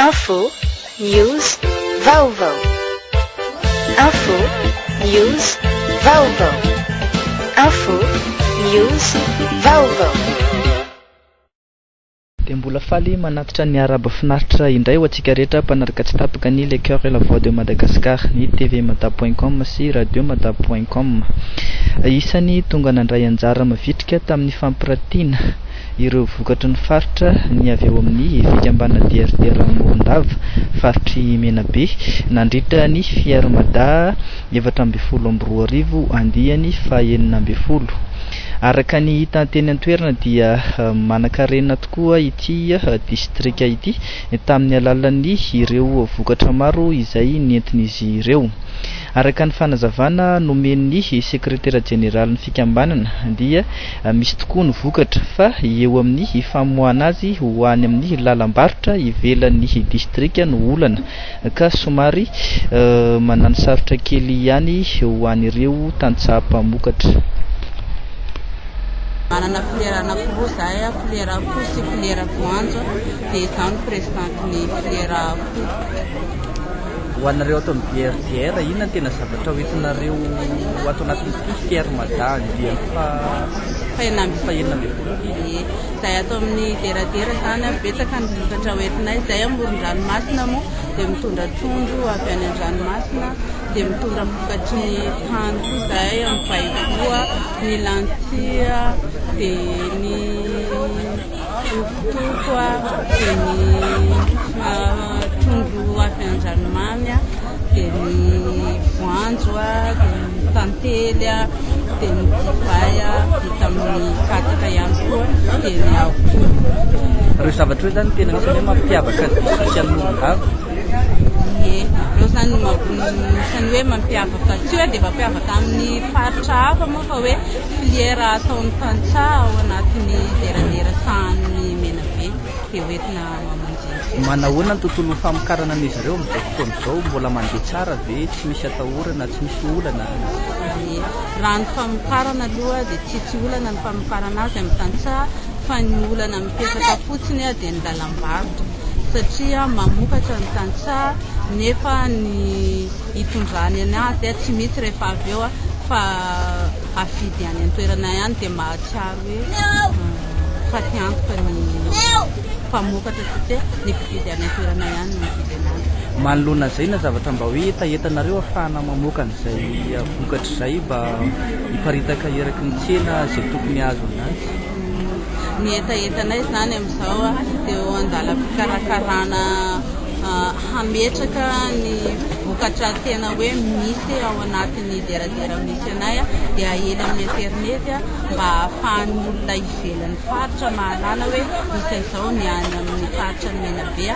Info, news, vaovao. Info, news, vaovao. Info, news, vaovao. Dia mbola faly manatitra ny araba finaritra indray ho antsika rehetra mpanaraka tsy tapaka ny Le Cœur et la Voix de Madagascar, ny tvmata.com sy radiomata.com. Isan'ny tonga nandray anjara mavitrika tamin'ny fampiratiana ireo vokatry ny faritra ny avy eo amin'ny fikambana DRDR Morondava, faritry Menabe, nandritra ny Fiarmada 712 andiany fa 9. Araka ny hita teny an-toerana dia manan-karena tokoa ity distrika ity tamin'ny alalan'ny ireo vokatra maro izay nentin'izy ireo. Araka ny fanazavana nomen'ny sekretera jeneraly ny fikambanana dia misy tokoa ny vokatra fa eo amin'ny famoahana azy ho any amin'ny lalam-barotra ivelan'ny distrika no olana ka somary manano sarotra kely ihany ho an'ireo tantsaha-mpamokatra. Manana filiera anankiroa zahay, filiera akoho sy filiera voanjo, dia izany presidentin'ny filiera akoho. Ho anareo ato amin'ny DRDR, inona tena zavatra hoentinareo ato anatin'ity Fiarmada dia fahenina zahay ato amin'ny deradera zany betsaka ny vokatra hoentinay. Zahay amoron-dranomasina moa dia mitondra trondro avy any an-dranomasina, dia mitondra vokatry ny tany koa zahay, amin'ny paiboa, ny lantia, dia ny okotokoa, dia ny trondro avy an-dranomamy, dia ny voanjo, dia ny tantely, dia ny divay vita amin'ny katsaka ihany koa, dia ny akoho. Ireo zavatra hoe zany tena misy hoe mampiavaka distrikan'ny Morondava. Ireo zany isany hoe mampiavaka tsy hoe dia mampiavaka amin'ny faritra hafa moa fa hoe filiera ataon'ny tantsaha ao anatin'ny deradera sahan'ny Menabe dia hoentina mamonjy. Manahoana ny tontolo famokarana an'izy ireo amin'izao fotoana izao? Mbola mandeha tsara ve? Tsy misy atahorana, tsy misy olana? Raha ny famokarana aloha dia tsy olana ny famokarana azy amin'ny tantsaha, fa ny olana mipetraka fotsiny dia ny lalam-barotra, satria mamokatra ny tantsaha nefa ny hitondrany anazy tsy misy rehefa avy eo fa afidy any an-toerana ihany dia mahatsiaro hoe fa tiantoka ny mpamokatra satria ny mpividy any an-toerana ihany no mividy anazy. Manoloana izay na zavatra mba hoe etaentanareo ahafahana mamoaka an'izay vokatra izay mba hiparitaka eraky ny tsena izay tokony azo anazy? Ny etaentanay zany amin'izao dia eo an-dalam-pikarakarana hametraka ny vokatra tena hoe misy ao anatin'ny deradera misy anay dia ahely amin'ny internet mba ahafahan'ny olona ivelan'ny faritra mahalala hoe misy izao ny any amin'ny faritra ny Menabe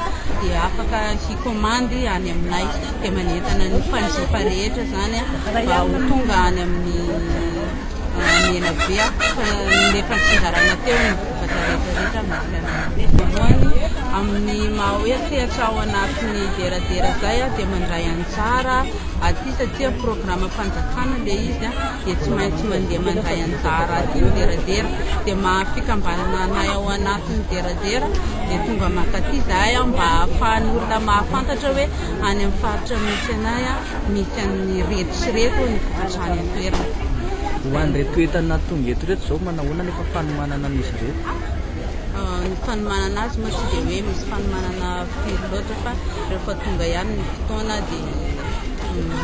dia afaka hikomandy any aminay, dia manentana ny mpanjifa rehetra zany mba ho tonga any amin'ny Menabe nefa tsinjarana teo ny vokatra rehetrarehetra voalohany amin'ny maha hoe sehatra ao anatin'ny deradera zay dia mandray anjara aty satria programam-panjakana le izy dia tsy maintsy mandeha mandray anjara aty ny deradera, dia mahafikambanana anay ao anatin'ny deradera dia tonga makaty zahay mba ahafahan'ny olona mahafantatra hoe any amin'ny faritra misy anay misy an'ny reto sy reto ny vokatra any an-toerana. Ho an'ireto entana tonga eto reto izao manahoana nefa fanomanana an'izy reto? Ny fanomanana azy moa tsy dia hoe misy fanomanana firy loatra fa rehefa tonga ihany ny fotoana dia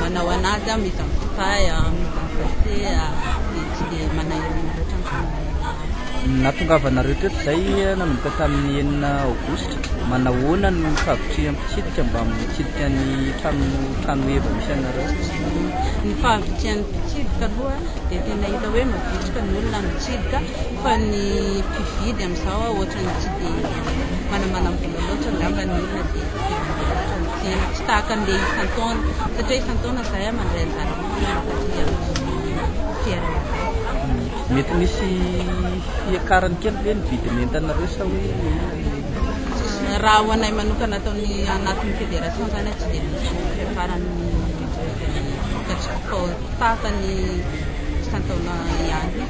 manao anazy misy amin'ny kitay, misy amin'ny kase, dia tsy dia manahirana loatra ny fanomanana. Natongavanareo teto izay nanomboka tamin'ny 9 Aogositra, manahoana ny fahavitriam-pitsidika mba mitsidika ny trano eva misy anareo? Ny fahavitrian'ny mpitsidika aloha dia tena hita hoe mavitrika ny olona mitsidika, fa ny mpividy amin'izao ohatrany tsy dia manamanam-bola loatra angamba ny olona dia tsy tahaka an'ilay isan-taona satria isan-taona zahay mandray anjara fiara. Mety misy fiakarany kely ve ny vidiny entanareo sa hoe? Raha ho anay manokana ataony anatin'ny fédération zany tsy dia misy fiakarany vokatra fa tahaka ny isan-taona ihany.